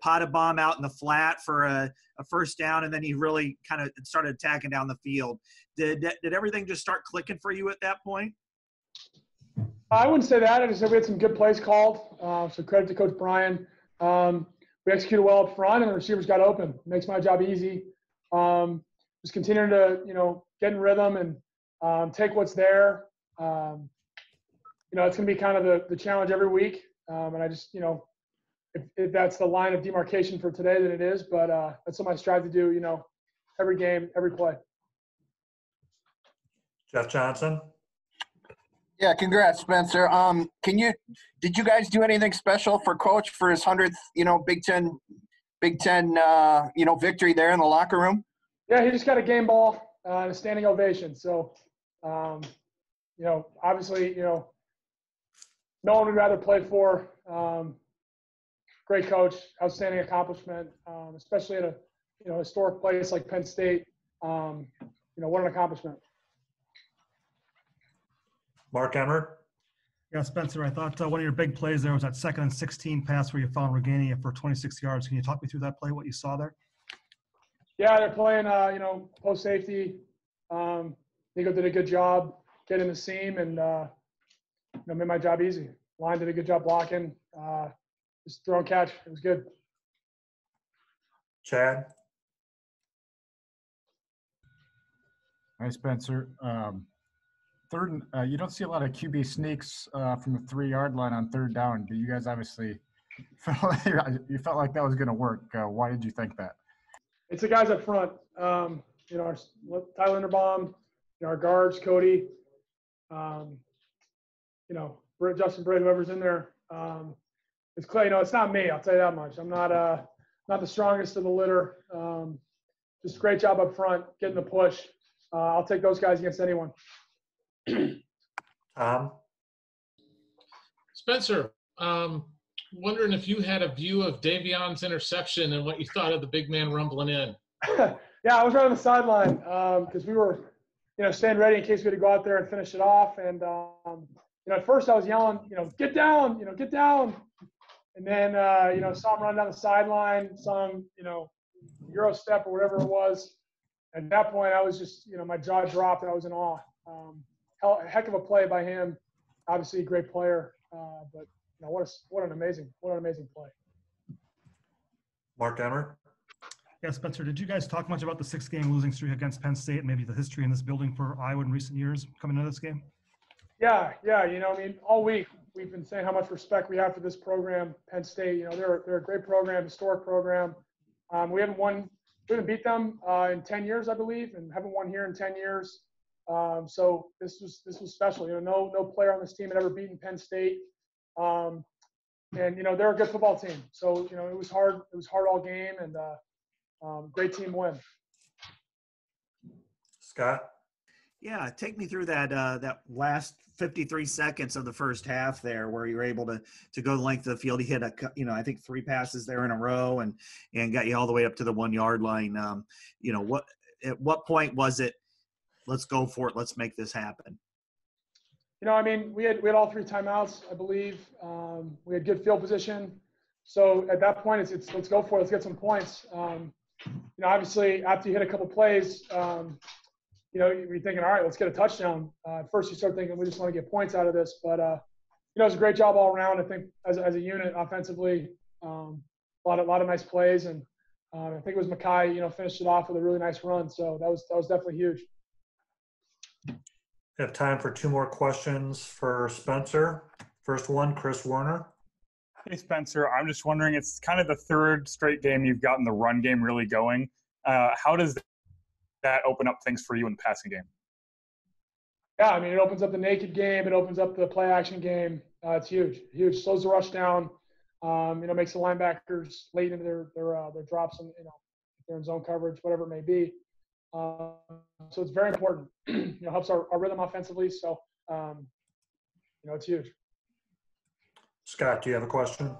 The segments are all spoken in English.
potted bomb out in the flat for a first down, and then he really kind of started attacking down the field. Did everything just start clicking for you at that point? I wouldn't say that. I just said we had some good plays called. So credit to Coach Brian. We executed well up front, and the receivers got open. Makes my job easy. Just continuing to, get in rhythm and take what's there. It's going to be kind of the challenge every week. And I just, if that's the line of demarcation for today, then it is. But that's what I strive to do, every game, every play. Jeff Johnson. Yeah, congrats, Spencer. Did you guys do anything special for Coach for his 100th, Big Ten, victory there in the locker room? Yeah, he just got a game ball and a standing ovation. So, obviously, no one would rather play for. Great coach, outstanding accomplishment, especially at a historic place like Penn State. What an accomplishment. Mark Emmert. Yeah, Spencer, I thought one of your big plays there was that 2nd and 16 pass where you found regaining it for 26 yards. Can you talk me through that play, what you saw there? Yeah, they're playing, post safety. Nico did a good job getting the seam and, made my job easy. Line did a good job blocking. Just throw and catch. It was good. Chad. Hi, Spencer. Third, you don't see a lot of QB sneaks from the 3-yard line on 3rd down, but you guys obviously you felt like that was going to work. Why did you think that? It's the guys up front. Our Tyler Linderbaum, our guards, Cody, Justin Britt, whoever's in there. It's clear, it's not me. I'll tell you that much. I'm not the strongest of the litter. Just a great job up front, getting the push. I'll take those guys against anyone. Spencer, wondering if you had a view of Davion's interception and what you thought of the big man rumbling in. Yeah, I was right on the sideline because we were, staying ready in case we had to go out there and finish it off. And, at first I was yelling, get down, get down. And then, saw him run down the sideline, saw him, Euro step or whatever it was. At that point, I was just, my jaw dropped and I was in awe. A heck of a play by him. Obviously, a great player, but what an amazing play. Mark Emmert. Yeah, Spencer, did you guys talk much about the 6-game losing streak against Penn State and maybe the history in this building for Iowa in recent years coming into this game? Yeah. All week we've been saying how much respect we have for this program, Penn State. They're a great program, historic program. We haven't beat them in 10 years, I believe, and haven't won here in 10 years. So this was special. No player on this team had ever beaten Penn State. And they're a good football team. So it was hard. It was hard all game, and great team win. Scott. Yeah, take me through that last 53 seconds of the first half there, where you were able to go the length of the field. He hit I think 3 passes there in a row, and got you all the way up to the 1-yard line. At what point was it? Let's go for it. Let's make this happen. We had all 3 timeouts, I believe. We had good field position. So at that point, it's let's go for it. Let's get some points. Obviously, after you hit a couple plays, you're thinking, all right, let's get a touchdown. At first, you start thinking we just want to get points out of this. But, it was a great job all around. I think as a unit offensively, a lot of nice plays. And I think it was Mekhi, finished it off with a really nice run. So that was definitely huge. We have time for 2 more questions for Spencer. First one, Chris Werner. Hey, Spencer. I'm just wondering, it's kind of the 3rd straight game you've gotten the run game really going. How does that open up things for you in the passing game? Yeah, it opens up the naked game. It opens up the play action game. It's huge. Slows the rush down. Makes the linebackers late into their drops and if they're in zone coverage, whatever it may be. So it's very important. Helps our rhythm offensively. So it's huge. Scott, do you have a question?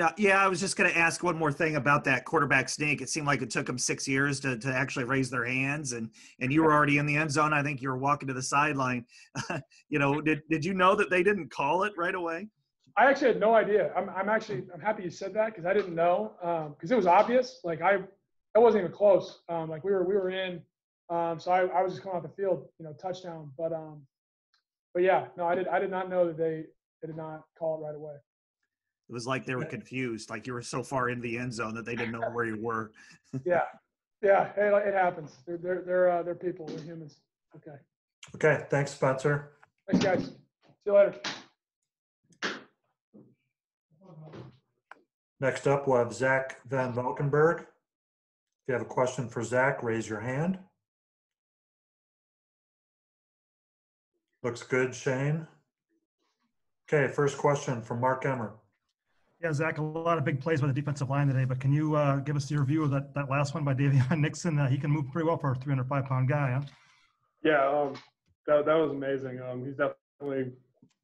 I was just going to ask one more thing about that quarterback sneak. It seemed like it took them 6 years to actually raise their hands, and you were already in the end zone. I think you were walking to the sideline. Did you know that they didn't call it right away? I actually had no idea. I'm happy you said that because I didn't know because it was obvious. Like that wasn't even close. Like we were in. So I was just coming off the field, touchdown. But yeah, no, I did not know that they did not call it right away. It was like they were confused, like you were so far into the end zone that they didn't know where you were. Yeah. Hey, it happens. They're people. They're humans. Okay. Okay, thanks, Spencer. Thanks, guys. See you later. Next up, we'll have Zach Van Valkenburg. If you have a question for Zach, raise your hand. Looks good, Shane. Okay, first question from Mark Emmer. Yeah, Zach, a lot of big plays by the defensive line today, but can you give us your view of that last one by Davion Nixon? He can move pretty well for a 305-pound guy, huh? Yeah, that was amazing. He's definitely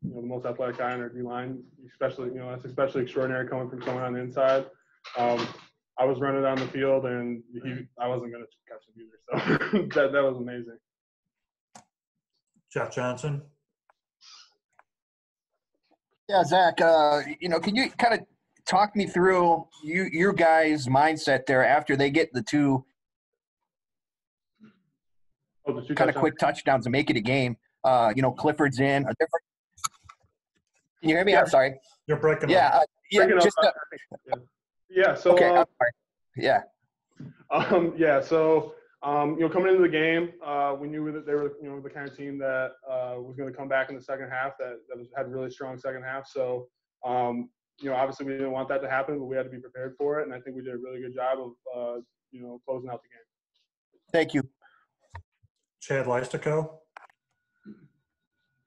the most athletic guy on our D line, especially that's especially extraordinary coming from someone on the inside. I was running down the field and I wasn't going to catch him either, so that was amazing. Jeff Johnson. Yeah, Zach, can you kind of talk me through your guys' mindset there after they get the two kind of quick touchdowns to make it a game? Clifford's in. A different. Can you hear me? Yeah. I'm sorry. You're breaking Yeah, up. Yeah. So okay. I'm sorry. Yeah. So coming into the game, we knew that they were the kind of team that was going to come back in the second half. That had a really strong second half. So obviously we didn't want that to happen, but we had to be prepared for it, and I think we did a really good job of closing out the game. Thank you. Chad Leistico.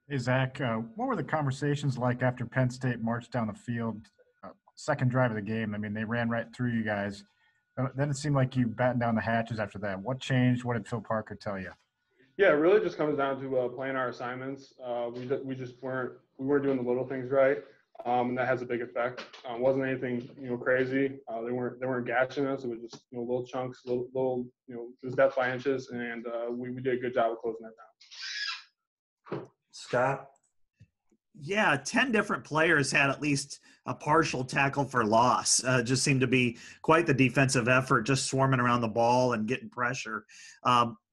Hey, Zach, what were the conversations like after Penn State marched down the field, second drive of the game? I mean, they ran right through you guys. Then it seemed like you battened down the hatches after that. What changed? What did Phil Parker tell you? Yeah, it really just comes down to playing our assignments. We just weren't doing the little things right, and that has a big effect. Wasn't anything crazy. They weren't gashing us. It was just little chunks, little it was death by inches, and we did a good job of closing that down. Scott. Yeah, 10 different players had at least a partial tackle for loss. Just seemed to be quite the defensive effort, just swarming around the ball and getting pressure.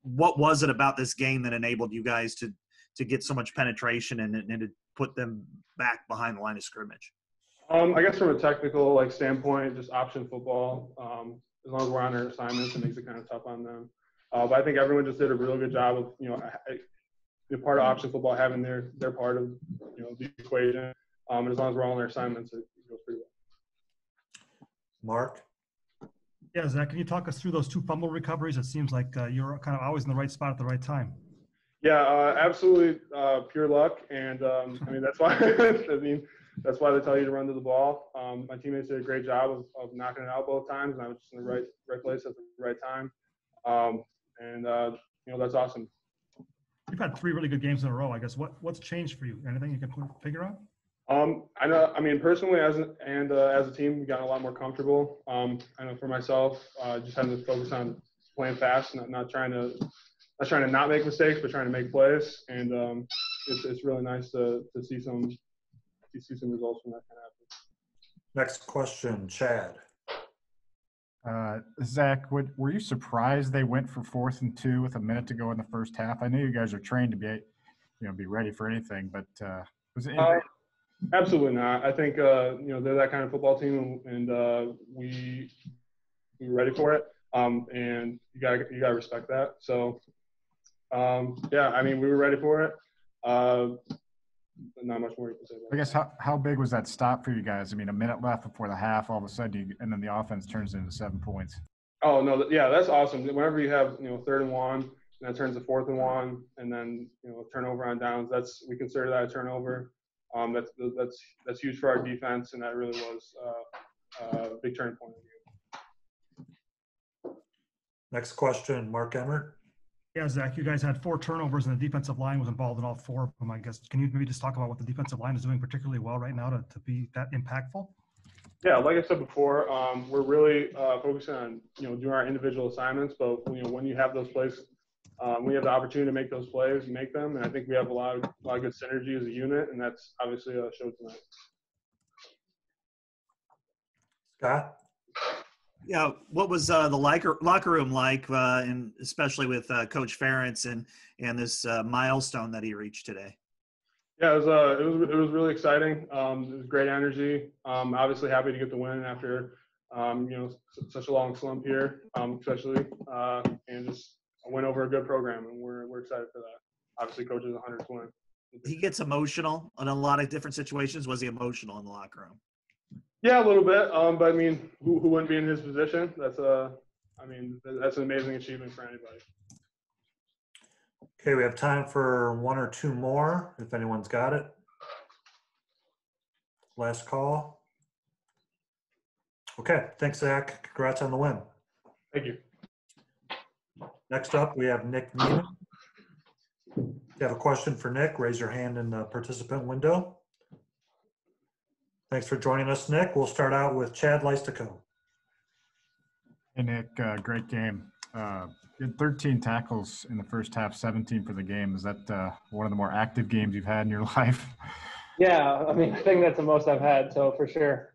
What was it about this game that enabled you guys to get so much penetration and to put them back behind the line of scrimmage? I guess from a technical standpoint, just option football. As long as we're on our assignments, it makes it kind of tough on them. But I think everyone just did a really good job of the part of option football having their part of the equation. And as long as we're all on our assignments, it goes pretty well. Mark. Yeah, Zach, can you talk us through those two fumble recoveries? It seems like you're kind of always in the right spot at the right time. Yeah, absolutely pure luck, and that's why that's why they tell you to run to the ball. My teammates did a great job of knocking it out both times, and I was just in the right place at the right time. That's awesome. You've had 3 really good games in a row. I guess what's changed for you? Anything you can figure out? I know. I mean, personally, as a team, we got a lot more comfortable. I know for myself, just having to focus on playing fast, not trying to not make mistakes, but trying to make plays. And it's really nice to see some results from that kind of effort. Next question, Chad. Zach, were you surprised they went for 4th and 2 with a minute to go in the first half? I know you guys are trained to be ready for anything, but was it? Absolutely not. I think they're that kind of football team, and we were ready for it. And you gotta respect that. So I mean, we were ready for it. Not much more you can say about I guess how big was that stop for you guys? I mean, a minute left before the half, all of a sudden, and then the offense turns into 7 points. Oh no, that's awesome. Whenever you have 3rd and 1, and that turns to 4th and 1, and then turnover on downs, we consider that a turnover. That's huge for our defense, and that really was a big turning point of the game. Next question, Mark Emmert. Yeah, Zach, you guys had 4 turnovers, and the defensive line was involved in all 4 of them, I guess. Can you maybe just talk about what the defensive line is doing particularly well right now to be that impactful? Yeah, like I said before, we're really focusing on doing our individual assignments. But when you have those plays, we have the opportunity to make those plays, make them, and I think we have a lot of good synergy as a unit, and that's obviously showed tonight. Scott? Yeah, what was the locker room like, and especially with Coach Ferentz and this milestone that he reached today? Yeah, it was really exciting. It was great energy. Obviously happy to get the win after such a long slump here, especially and just a win over a good program, and we're excited for that. Obviously, coach is 100 to win. He gets emotional in a lot of different situations. Was he emotional in the locker room? Yeah, a little bit. But I mean, who wouldn't be in his position? That's an amazing achievement for anybody. Okay, we have time for one or two more, if anyone's got it. Last call. Okay, thanks, Zach. Congrats on the win. Thank you. Next up, we have Nick Neiman. If you have a question for Nick, raise your hand in the participant window. Thanks for joining us, Nick. We'll start out with Chad Leistico. Hey, Nick, great game. You had 13 tackles in the first half, 17 for the game. Is that one of the more active games you've had in your life? Yeah, I mean, I think that's the most I've had, so for sure.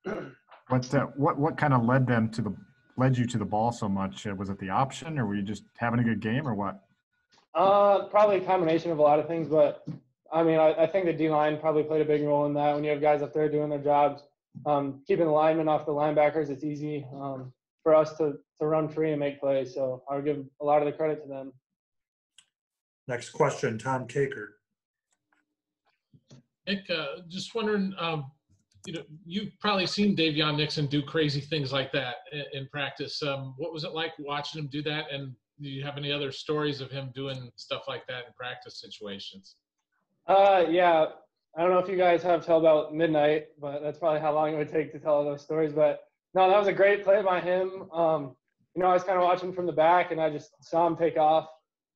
Yeah. What kind of led you to the ball so much? Was it the option, or were you just having a good game, or what? Probably a combination of a lot of things, but I mean, I think the D-line probably played a big role in that. When you have guys up there doing their jobs, keeping the linemen off the linebackers, it's easy for us to run free and make plays. So I would give a lot of the credit to them. Next question, Tom Caker. Nick, just wondering, you've probably seen Davion Nixon do crazy things like that in practice. What was it like watching him do that? And do you have any other stories of him doing stuff like that in practice situations? Yeah, I don't know if you guys have till about midnight, but that's probably how long it would take to tell those stories. But no, that was a great play by him. I was kind of watching from the back, and I just saw him take off.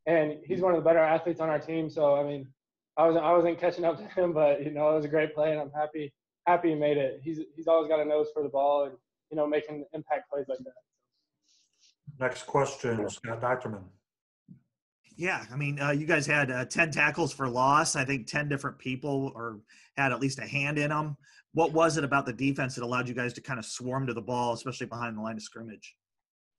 And he's one of the better athletes on our team. So I mean, I wasn't catching up to him, but it was a great play, and I'm happy he made it. He's always got a nose for the ball, and making impact plays like that. Next question, Scott Docterman. Yeah, I mean, you guys had 10 tackles for loss. I think 10 different people had at least a hand in them. What was it about the defense that allowed you guys to kind of swarm to the ball, especially behind the line of scrimmage?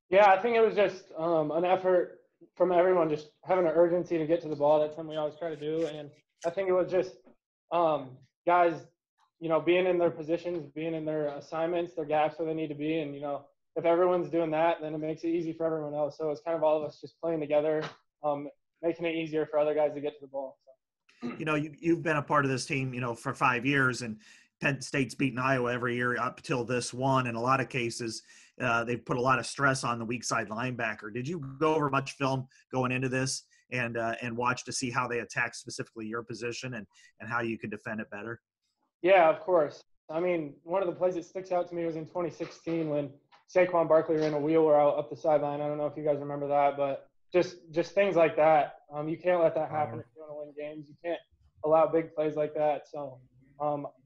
Yeah, I think it was just an effort from everyone, just having an urgency to get to the ball. That's something we always try to do. And I think it was just guys, being in their positions, being in their assignments, their gaps where they need to be. And, if everyone's doing that, then it makes it easy for everyone else. So it's kind of all of us just playing together, making it easier for other guys to get to the ball. So. You've been a part of this team, for 5 years, and Penn State's beaten Iowa every year up till this one. In a lot of cases, they've put a lot of stress on the weak side linebacker. Did you go over much film going into this and watch to see how they attack specifically your position and how you could defend it better? Yeah, of course. I mean, one of the plays that sticks out to me was in 2016 when Saquon Barkley ran a wheel route up the sideline. I don't know if you guys remember that, but just things like that. You can't let that happen if you want to win games. You can't allow big plays like that. So,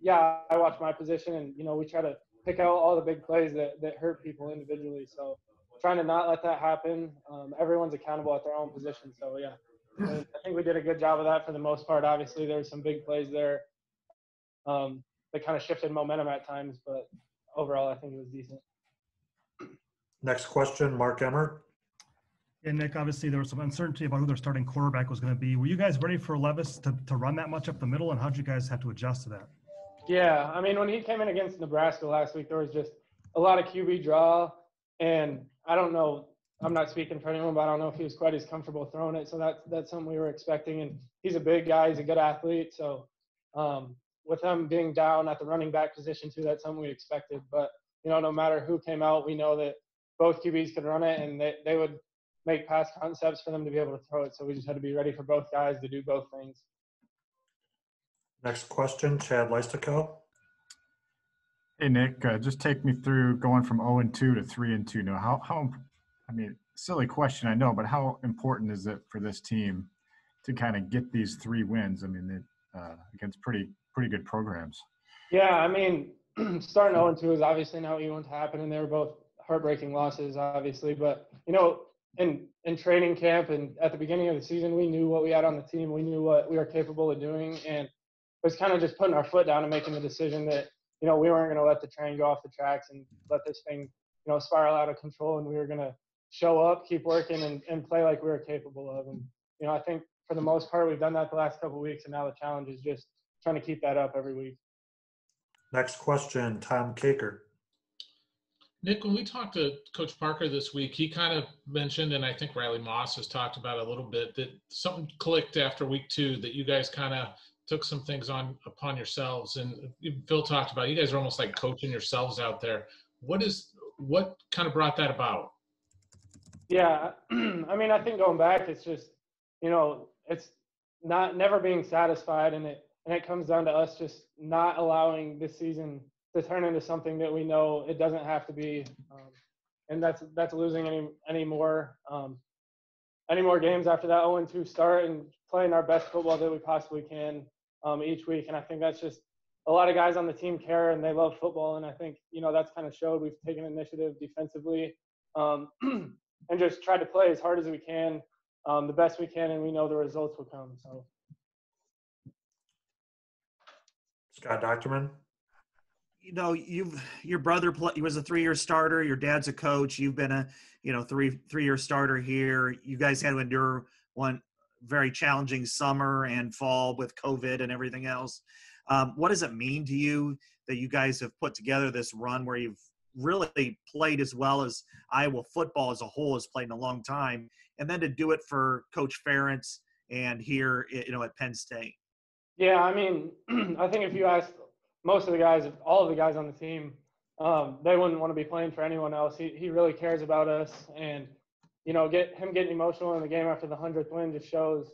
yeah, I watch my position, and, we try to pick out all the big plays that hurt people individually. So trying to not let that happen. Everyone's accountable at their own position. So, yeah, I think we did a good job of that for the most part. Obviously, there were some big plays there that kind of shifted momentum at times, but overall, I think it was decent. Next question, Mark Emmert. Yeah, Nick, obviously there was some uncertainty about who their starting quarterback was going to be. Were you guys ready for Levis to run that much up the middle, and how did you guys have to adjust to that? Yeah, I mean, when he came in against Nebraska last week, there was just a lot of QB draw, and I don't know, I'm not speaking for anyone, but I don't know if he was quite as comfortable throwing it, so that's something we were expecting, and he's a big guy, he's a good athlete, so with him being down at the running back position too, that's something we expected, but, no matter who came out, we know that both QBs could run it, and they would make pass concepts for them to be able to throw it. So we just had to be ready for both guys to do both things. Next question, Chad Leistico. Hey, Nick, just take me through going from 0-2 to 3-2. Now, how, I mean, silly question, I know, but how important is it for this team to kind of get these 3 wins? I mean, against pretty good programs. Yeah, I mean, starting 0-2 is obviously not what you want to happen, and they were both heartbreaking losses, obviously. But, in training camp and at the beginning of the season, we knew what we had on the team. We knew what we were capable of doing, and it was kind of just putting our foot down and making the decision that, you know, we weren't going to let the train go off the tracks and let this thing, you know, spiral out of control. And we were going to show up, keep working, and play like we were capable of. And, you know, I think for the most part, we've done that the last couple of weeks. And now the challenge is just trying to keep that up every week. Next question, Tom Caker. Nick, when we talked to Coach Parker this week, he kind of mentioned, and I think Riley Moss has talked about it a little bit, that something clicked after week 2, that you guys kind of took some things upon yourselves. And Phil talked about, you guys are almost like coaching yourselves out there. What kind of brought that about? Yeah, I mean, I think going back, it's just, you know, it's never being satisfied, and it comes down to us just not allowing this season to turn into something that we know it doesn't have to be, and that's losing any more games after that 0-2 start and playing our best football that we possibly can each week. And I think that's just a lot of guys on the team care and they love football, and I think, you know, that's kind of showed. We've taken initiative defensively and just tried to play as hard as we can, the best we can, and we know the results will come. So, Scott Docterman. You know, your brother he was a 3-year starter. Your dad's a coach. You've been a, you know, three-year starter here. You guys had to endure one very challenging summer and fall with COVID and everything else. What does it mean to you that you guys have put together this run where you've really played as well as Iowa football as a whole has played in a long time, and then to do it for Coach Ferentz and here, you know, at Penn State? Yeah, I mean, I think if you ask most of the guys, all of the guys on the team, they wouldn't want to be playing for anyone else. He really cares about us, and, you know, getting emotional in the game after the 100th win just shows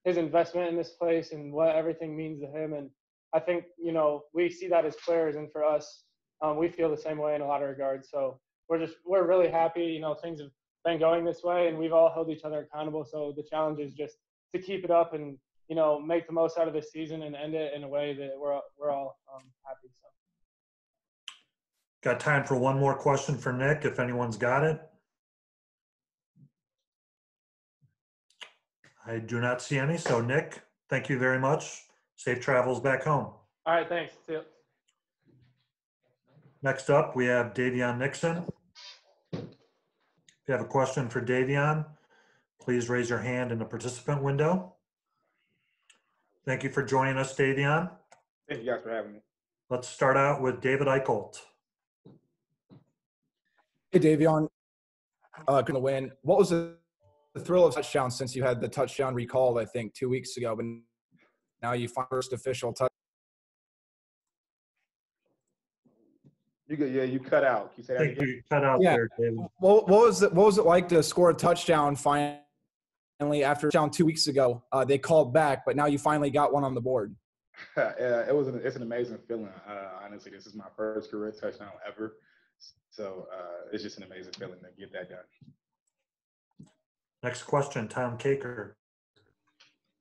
his investment in this place and what everything means to him. And I think, you know, we see that as players, and for us, we feel the same way in a lot of regards. So we're really happy. You know, things have been going this way, and we've all held each other accountable. So the challenge is just to keep it up and, you know, make the most out of this season and end it in a way that we're all happy. So. Got time for one more question for Nick, if anyone's got it. I do not see any. So Nick, thank you very much. Safe travels back home. All right, thanks. See you. Next up, we have Davion Nixon. If you have a question for Davion, please raise your hand in the participant window. Thank you for joining us, Davion. Thank you guys for having me. Let's start out with David Eicholt. Hey, Davion. Gonna win. What was the thrill of touchdown since you had the touchdown recalled, I think, 2 weeks ago, but now you find first official touch? You cut out. Can you say that again? You cut out there, David. What was it like to score a touchdown finally after a touchdown 2 weeks ago? They called back, but now you finally got one on the board. It's an amazing feeling. Honestly, this is my first career touchdown ever. So it's just an amazing feeling to get that done. Next question, Tom Caker.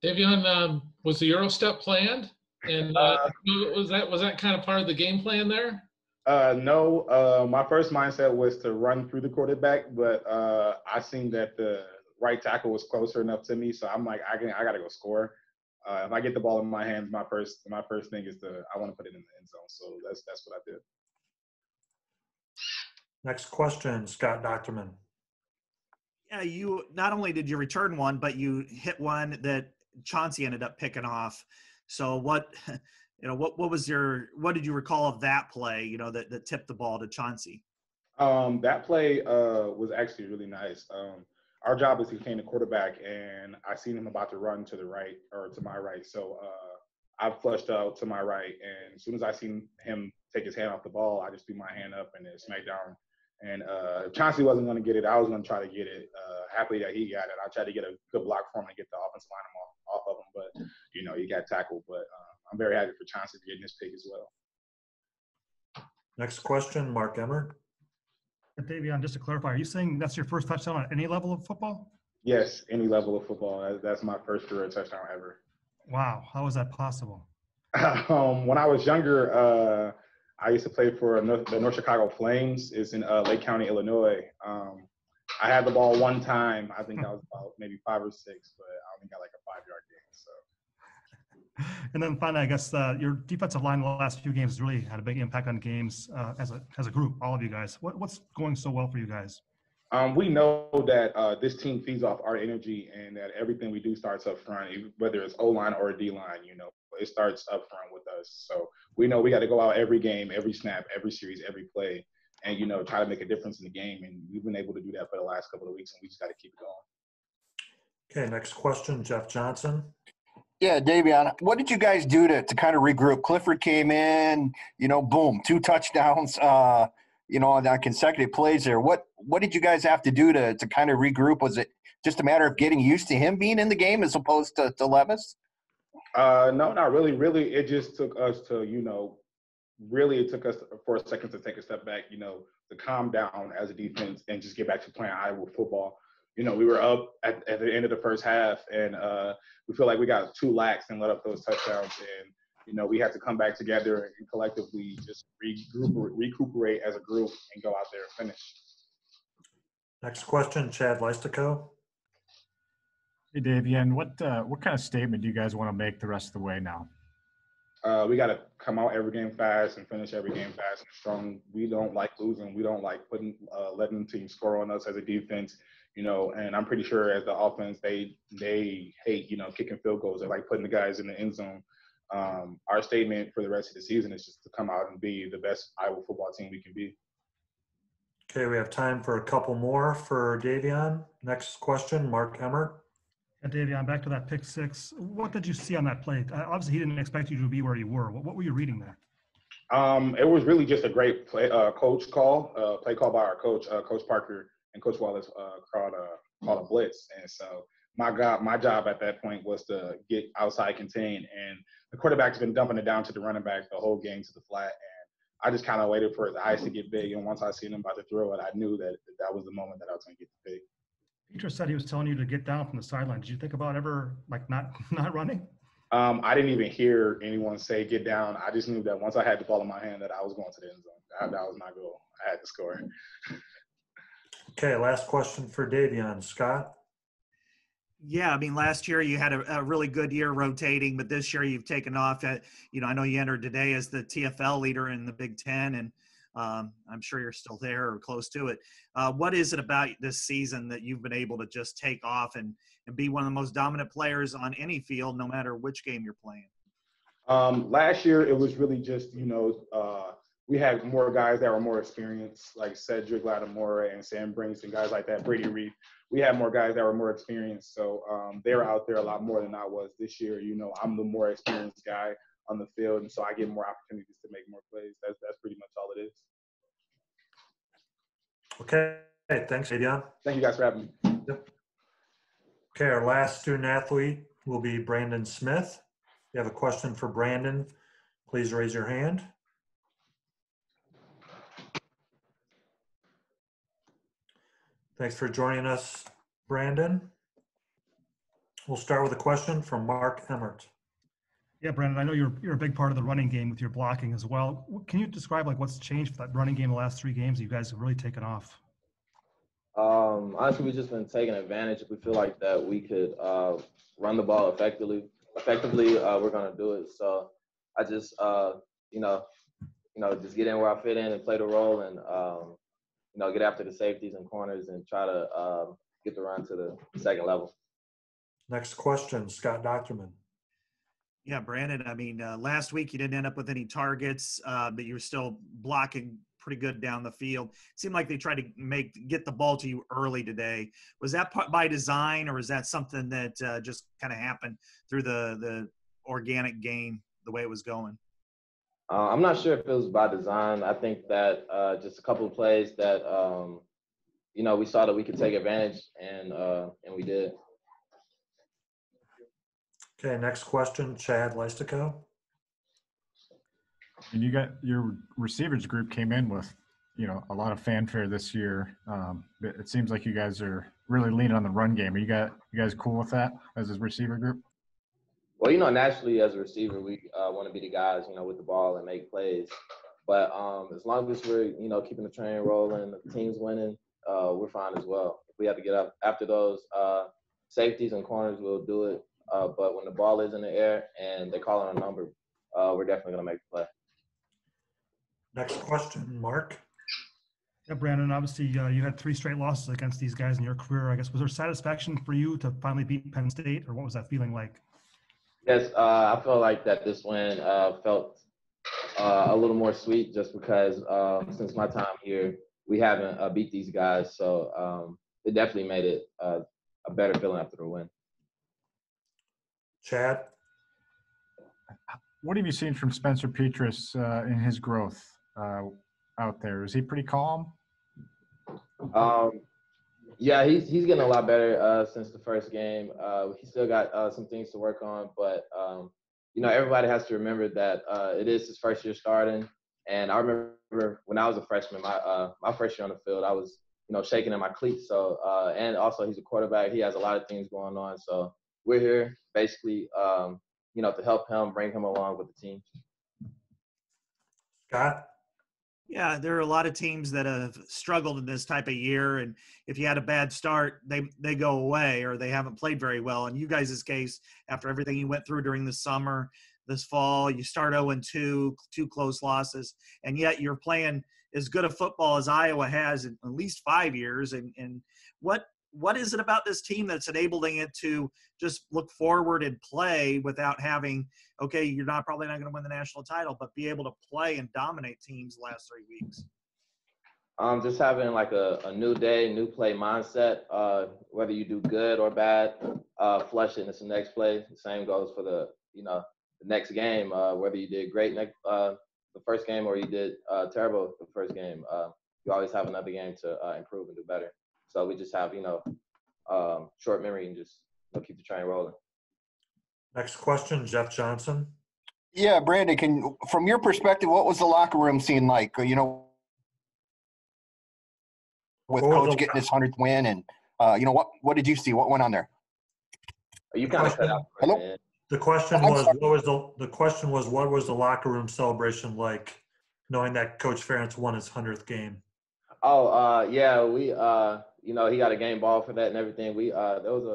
Davion, was the Euro step planned? And was that kind of part of the game plan there? No, my first mindset was to run through the quarterback, but I seen that the right tackle was closer enough to me, so I'm like, I got to go score. If I get the ball in my hands, my first thing is I want to put it in the end zone. So that's what I did. Next question, Scott Docterman. Yeah, you not only did you return one, but you hit one that Chauncey ended up picking off. So what did you recall of that play, you know, that tipped the ball to Chauncey? That play was actually really nice. Our job is to contain the quarterback, and I seen him about to run to the right or to my right. So I flushed out to my right, and as soon as I seen him take his hand off the ball, I just threw my hand up and it smacked down. And if Chauncey wasn't going to get it, I was going to try to get it. Happy that he got it. I tried to get a good block for him to get the offensive line off of him, but, you know, he got tackled. But I'm very happy for Chauncey getting his pick as well. Next question, Mark Emmert. Davion, just to clarify, are you saying that's your first touchdown on any level of football? Yes, any level of football. That's my first career touchdown ever. Wow, how is that possible? When I was younger, I used to play for the North Chicago Flames. It's in Lake County, Illinois. I had the ball one time. I think I was about maybe 5 or 6, but I only got like a 5-yard gain. So And then finally, I guess your defensive line in the last few games has really had a big impact on games as a group, all of you guys. What's going so well for you guys? We know that this team feeds off our energy and that everything we do starts up front, whether it's O-line or D-line, it starts up front with us. So we know we got to go out every game, every snap, every series, every play, and, try to make a difference in the game. And we've been able to do that for the last couple of weeks, and we just got to keep it going. Okay, next question, Jeff Johnson. Yeah, Davion, what did you guys do to kind of regroup? Clifford came in, boom, 2 touchdowns, on consecutive plays there. What did you guys have to do to kind of regroup? Was it just a matter of getting used to him being in the game as opposed to Levis? No, not really. Really, it just took us to, it took us for a second to take a step back, to calm down as a defense and just get back to playing Iowa football. We were up at the end of the first half, and we feel like we got too lax and let up those touchdowns. And, we had to come back together and collectively just recuperate as a group and go out there and finish. Next question, Chad Leistico. Hey, Davion, what kind of statement do you guys want to make the rest of the way now? We got to come out every game fast and finish every game fast and strong. We don't like losing. We don't like letting teams score on us as a defense. And I'm pretty sure as the offense, they hate, kicking field goals. They like putting the guys in the end zone. Our statement for the rest of the season is just to come out and be the best Iowa football team we can be. Okay, we have time for a couple more for Davion. Next question, Mark Emmert. And Davion, back to that pick 6. What did you see on that play? Obviously, he didn't expect you to be where you were. What were you reading there? It was really just a great play call by our coach, Coach Parker, and Coach Wallace called a blitz. And so my job at that point was to get outside contained. And the quarterback's been dumping it down to the running back the whole game to the flat. And I just kind of waited for his eyes to get big. And once I seen him about to throw it, I knew that was the moment that I was going to get the pick. Peter said he was telling you to get down from the sideline. Did you think about ever not running? I didn't even hear anyone say get down. I just knew that once I had the ball in my hand that I was going to the end zone. That was my goal. I had to score. Okay, last question for Davion. Scott? Yeah, I mean, last year you had a really good year rotating, but this year you've taken off. I know you entered today as the TFL leader in the Big Ten, and I'm sure you're still there or close to it. What is it about this season that you've been able to just take off and be one of the most dominant players on any field, no matter which game you're playing? Last year, it was really just, we had more guys that were more experienced, like Cedric Lattimore and Sam Brinks and guys like that, Brady Reed. We had more guys that were more experienced. So they were out there a lot more than I was this year. I'm the more experienced guy on the field, and so I get more opportunities to make more plays. That's pretty much all it is. Okay, thanks, Davion. Thank you guys for having me. Yep. Okay, our last student athlete will be Brandon Smith. If you have a question for Brandon, please raise your hand. Thanks for joining us, Brandon. We'll start with a question from Mark Emmert. Yeah, Brandon, I know you're a big part of the running game with your blocking as well. Can you describe what's changed for that running game the last 3 games? You guys have really taken off. Honestly, we've just been taking advantage. If we feel like that we could run the ball effectively, we're going to do it. So I just, just get in where I fit in and play the role and, get after the safeties and corners and try to get the run to the second level. Next question, Scott Docterman. Yeah, Brandon, I mean, last week you didn't end up with any targets, but you were still blocking pretty good down the field. It seemed like they tried to get the ball to you early today. Was that by design, or is that something that just kind of happened through the organic game, the way it was going? I'm not sure if it was by design. I think that just a couple of plays that, we saw that we could take advantage, and we did. Okay, next question, Chad Leistico. And you got your receivers group came in with, a lot of fanfare this year. It seems like you guys are really leaning on the run game. Are you guys cool with that as a receiver group? Well, naturally as a receiver, we want to be the guys, with the ball and make plays. But as long as we're, keeping the train rolling, the team's winning, we're fine as well. If we have to get up after those safeties and corners, we'll do it. But when the ball is in the air and they call on a number, we're definitely going to make the play. Next question, Mark. Yeah, Brandon, obviously you had 3 straight losses against these guys in your career. I guess, was there satisfaction for you to finally beat Penn State, or what was that feeling like? Yes, I feel like that this win felt a little more sweet just because since my time here, we haven't beat these guys. So it definitely made it a better feeling after the win. Chad? What have you seen from Spencer Petras in his growth out there? Is he pretty calm? Yeah, he's getting a lot better since the first game. He still got some things to work on, but you know, everybody has to remember that it is his first year starting. And I remember when I was a freshman, my first year on the field, I was, you know, shaking in my cleats. So and also he's a quarterback. He has a lot of things going on. So we're here basically, you know, to help him, bring him along with the team. Scott? Yeah, there are a lot of teams that have struggled in this type of year, and if you had a bad start, they go away or they haven't played very well. In you guys' case, after everything you went through during the summer, this fall, you start 0-2, 2 close losses, and yet you're playing as good a football as Iowa has in at least 5 years. And what is it about this team that's enabling it to just look forward and play without having, okay, you're probably not going to win the national title, but be able to play and dominate teams the last 3 weeks? Just having like a new day, new play mindset. Whether you do good or bad, flush it into the next play. The same goes for the next game. Whether you did great the first game or you did terrible the first game, you always have another game to improve and do better. So we just have, short memory and just keep the train rolling. Next question, Jeff Johnson. Yeah, Brandon, from your perspective, what was the locker room scene like? You know, with Coach getting his 100th win, and what did you see? What went on there? You kind of cut out. Hello. The question was, what was the locker room celebration like, knowing that Coach Ferentz won his 100th game? Oh, yeah, we he got a game ball for that and everything. There was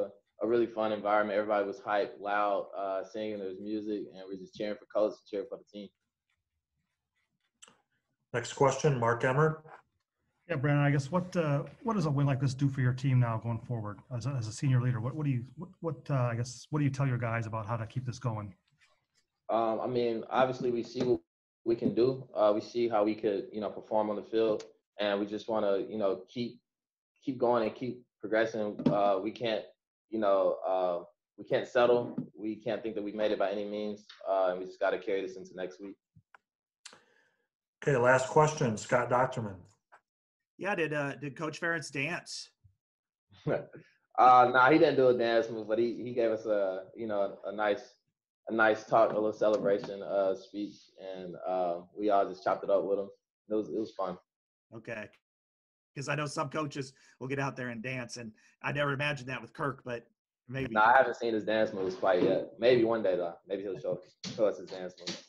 a really fun environment. Everybody was hyped, loud, singing. There was music, and we were just cheering for Coach and cheering for the team. Next question, Mark Emmert. Yeah, Brandon, I guess what does a win like this do for your team now going forward as a senior leader? What do you tell your guys about how to keep this going? I mean, obviously we see what we can do. We see how we could, perform on the field, and we just want to, keep going and keep progressing. We can't, we can't settle. We can't think that we've made it by any means, and we just got to carry this into next week. Okay, last question, Scott Docterman. Yeah, did Coach Ferentz dance? Nah, he didn't do a dance move, but he gave us a nice talk, a little celebration speech, and we all just chopped it up with him. It was fun. Okay, because I know some coaches will get out there and dance, and I never imagined that with Kirk, but maybe. No, I haven't seen his dance moves quite yet. Maybe one day though. Maybe he'll show us his dance moves.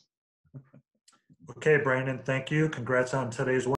Okay, Brandon, thank you. Congrats on today's win.